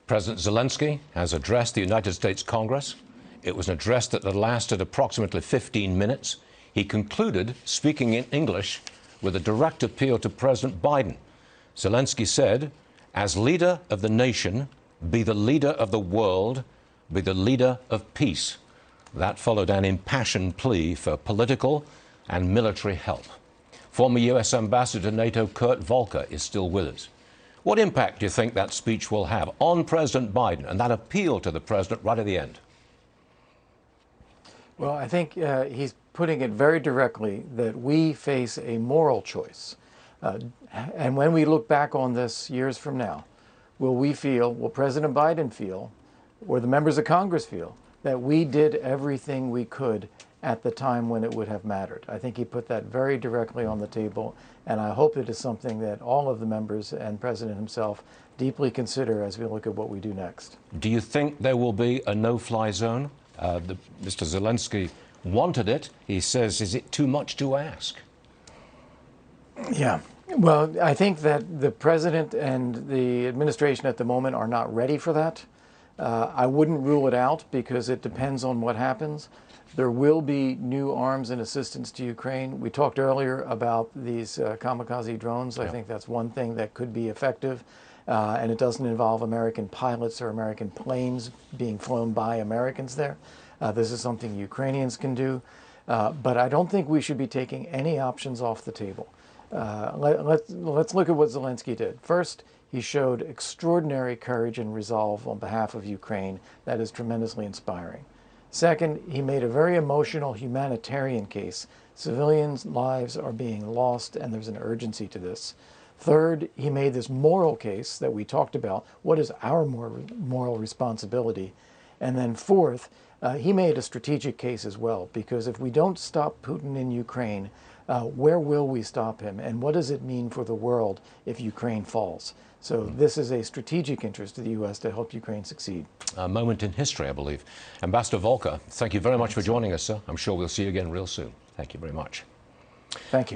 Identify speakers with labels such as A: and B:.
A: President Zelenskyy has addressed the United States Congress. It was an address that lasted approximately 15 minutes. He concluded, speaking in English, with a direct appeal to President Biden. Zelenskyy said, "As leader of the nation, be the leader of the world, be the leader of peace." That followed an impassioned plea for political and military help. Former U.S. Ambassador to NATO Kurt Volker is still with us. What impact do you think that speech will have on President Biden and that appeal to the president right at the end?
B: Well, I think he's putting it very directly that we face a moral choice. And when we look back on this years from now, will President Biden feel, or the members of Congress feel, that we did everything we could at the time when it would have mattered? I think he put that very directly on the table, and I hope it is something that all of the members and President himself deeply consider as we look at what we do next.
A: Do you think there will be a no-fly zone? Mr. Zelenskyy wanted it. He says, is it too much to ask?
B: Yeah. Well, I think that the president and the administration at the moment are not ready for that. I wouldn't rule it out because it depends on what happens. There will be new arms and assistance to Ukraine. We talked earlier about these kamikaze drones. I think that's one thing that could be effective. And it doesn't involve American pilots or American planes being flown by Americans there. This is something Ukrainians can do. But I don't think we should be taking any options off the table. Let's look at what Zelenskyy did. First, he showed extraordinary courage and resolve on behalf of Ukraine. That is tremendously inspiring. Second, he made a very emotional humanitarian case. Civilians' lives are being lost, and there's an urgency to this. Third, he made this moral case that we talked about. What is our moral responsibility? And then fourth, he made a strategic case as well, because if we don't stop Putin in Ukraine, where will we stop him? And what does it mean for the world if Ukraine falls? So this is a strategic interest of the U.S. to help Ukraine succeed.
A: A moment in history, I believe. Ambassador Volker, thank you very much for joining us, sir. I'm sure we'll see you again real soon. Thank you very much.
B: Thank you.